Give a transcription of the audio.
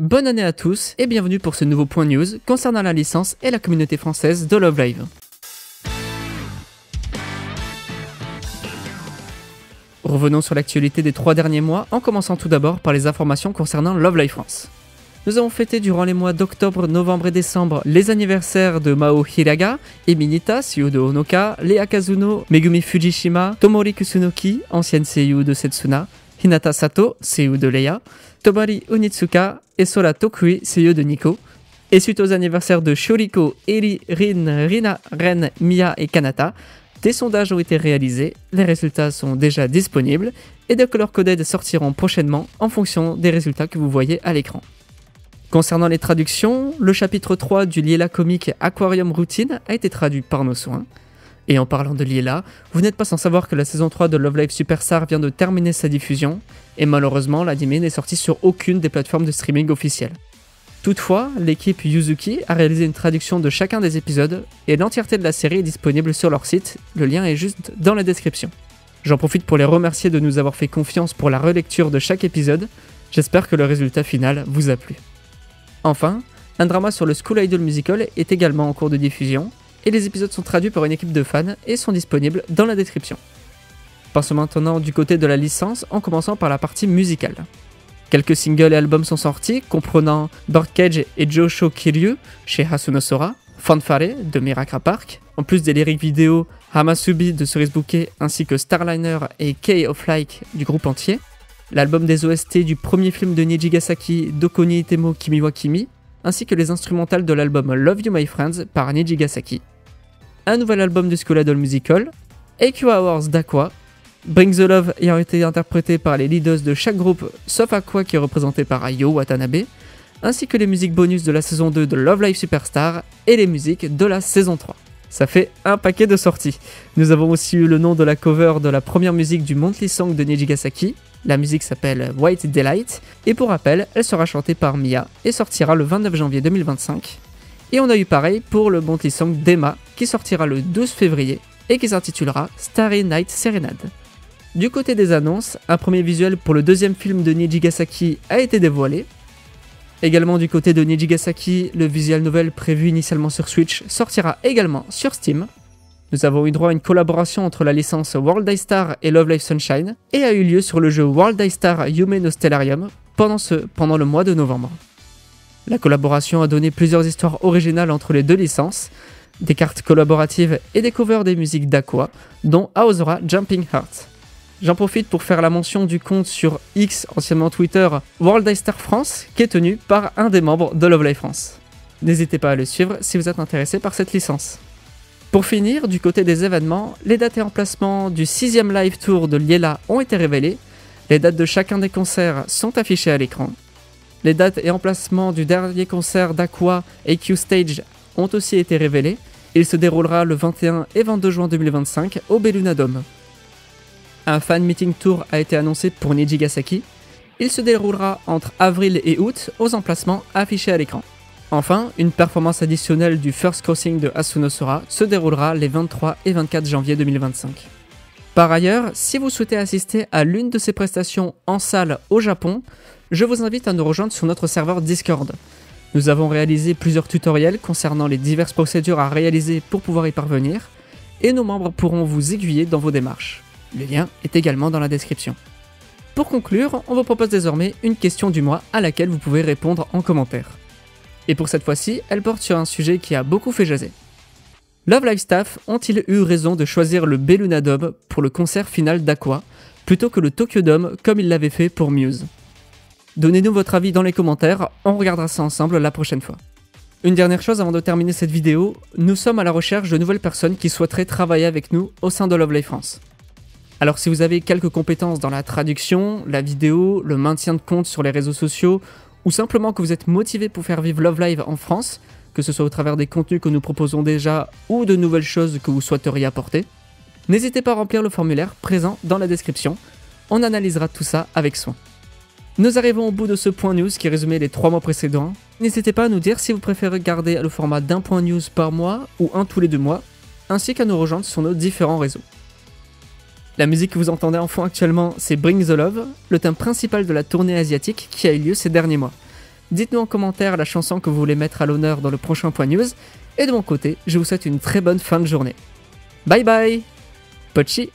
Bonne année à tous et bienvenue pour ce nouveau point news concernant la licence et la communauté française de Love Live. Revenons sur l'actualité des 3 derniers mois en commençant tout d'abord par les informations concernant Love Live France. Nous avons fêté durant les mois d'octobre, novembre et décembre les anniversaires de Mao Hiraga et Minita, seiyuu de Honoka, Lea Kazuno, Megumi Fujishima, Tomori Kusunoki, ancienne seiyuu de Setsuna, Hinata Sato, seiyuu de Lea, Tobari Onitsuka et Sora Tokui, seiyuu de Nico. Et suite aux anniversaires de Shoriko, Eri, Rin, Rina, Ren, Mia et Kanata, des sondages ont été réalisés, les résultats sont déjà disponibles et des color coded sortiront prochainement en fonction des résultats que vous voyez à l'écran. Concernant les traductions, le chapitre 3 du Liela comique Aquarium Routine a été traduit par nos soins. Et en parlant de Liela, vous n'êtes pas sans savoir que la saison 3 de Love Live Superstar vient de terminer sa diffusion, et malheureusement l'anime n'est sorti sur aucune des plateformes de streaming officielles. Toutefois, l'équipe Yuzuki a réalisé une traduction de chacun des épisodes, et l'entièreté de la série est disponible sur leur site, le lien est juste dans la description. J'en profite pour les remercier de nous avoir fait confiance pour la relecture de chaque épisode, j'espère que le résultat final vous a plu. Enfin, un drama sur le School Idol Musical est également en cours de diffusion, et les épisodes sont traduits par une équipe de fans et sont disponibles dans la description. Passons maintenant du côté de la licence en commençant par la partie musicale. Quelques singles et albums sont sortis, comprenant Birdcage et Jousho Kiryu chez Hasuno Sora, Fanfare de Mirakra Park, en plus des lyrics vidéo Hamasubi de Cerise Bouquet ainsi que Starliner et Key of Like du groupe entier, l'album des OST du premier film de Nijigasaki Dokoni Itemo Kimi wa Kimi, ainsi que les instrumentales de l'album Love You My Friends par Nijigasaki. Un nouvel album du School Idol Musical, AQ Hours d'Aqua, Bring the Love ayant été interprété par les leaders de chaque groupe sauf Aqua qui est représenté par Ayo Watanabe, ainsi que les musiques bonus de la saison 2 de Love Live Superstar et les musiques de la saison 3. Ça fait un paquet de sorties. Nous avons aussi eu le nom de la cover de la première musique du Monthly Song de Nijigasaki. La musique s'appelle White Delight, et pour rappel, elle sera chantée par Mia et sortira le 29 janvier 2025. Et on a eu pareil pour le Monthly Song d'Emma, qui sortira le 12 février, et qui s'intitulera Starry Night Serenade. Du côté des annonces, un premier visuel pour le deuxième film de Nijigasaki a été dévoilé. Également du côté de Nijigasaki, le visual novel prévu initialement sur Switch sortira également sur Steam. Nous avons eu droit à une collaboration entre la licence World Eye Star et Love Live Sunshine et a eu lieu sur le jeu World Eye Star Yume no Stellarium pendant le mois de novembre. La collaboration a donné plusieurs histoires originales entre les deux licences, des cartes collaboratives et des covers des musiques d'Aqua, dont Aozora Jumping Heart. J'en profite pour faire la mention du compte sur X, anciennement Twitter, World Eye Star France, qui est tenu par un des membres de Love Live France. N'hésitez pas à le suivre si vous êtes intéressé par cette licence. Pour finir, du côté des événements, les dates et emplacements du 6e live tour de Liela ont été révélés, les dates de chacun des concerts sont affichées à l'écran, les dates et emplacements du dernier concert d'Aqua AQ Stage ont aussi été révélés, il se déroulera le 21 et 22 juin 2025 au Belluna Dome. Un fan meeting tour a été annoncé pour Nijigasaki, il se déroulera entre avril et août aux emplacements affichés à l'écran. Enfin, une performance additionnelle du First Crossing de Hasuno Sora se déroulera les 23 et 24 janvier 2025. Par ailleurs, si vous souhaitez assister à l'une de ces prestations en salle au Japon, je vous invite à nous rejoindre sur notre serveur Discord. Nous avons réalisé plusieurs tutoriels concernant les diverses procédures à réaliser pour pouvoir y parvenir, et nos membres pourront vous aiguiller dans vos démarches. Le lien est également dans la description. Pour conclure, on vous propose désormais une question du mois à laquelle vous pouvez répondre en commentaire. Et pour cette fois-ci, elle porte sur un sujet qui a beaucoup fait jaser. Love Live Staff ont-ils eu raison de choisir le Belluna Dome pour le concert final d'Aqua, plutôt que le Tokyo Dome comme ils l'avaient fait pour Muse? Donnez-nous votre avis dans les commentaires, on regardera ça ensemble la prochaine fois. Une dernière chose avant de terminer cette vidéo, nous sommes à la recherche de nouvelles personnes qui souhaiteraient travailler avec nous au sein de Love Live France. Alors si vous avez quelques compétences dans la traduction, la vidéo, le maintien de compte sur les réseaux sociaux, ou simplement que vous êtes motivé pour faire vivre Love Live en France, que ce soit au travers des contenus que nous proposons déjà ou de nouvelles choses que vous souhaiteriez apporter, n'hésitez pas à remplir le formulaire présent dans la description, on analysera tout ça avec soin. Nous arrivons au bout de ce point news qui résumait les 3 mois précédents, n'hésitez pas à nous dire si vous préférez garder le format d'un point news par mois ou un tous les 2 mois, ainsi qu'à nous rejoindre sur nos différents réseaux. La musique que vous entendez en fond actuellement, c'est Bring the Love, le thème principal de la tournée asiatique qui a eu lieu ces derniers mois. Dites-nous en commentaire la chanson que vous voulez mettre à l'honneur dans le prochain point news. Et de mon côté, je vous souhaite une très bonne fin de journée. Bye bye, Pochi.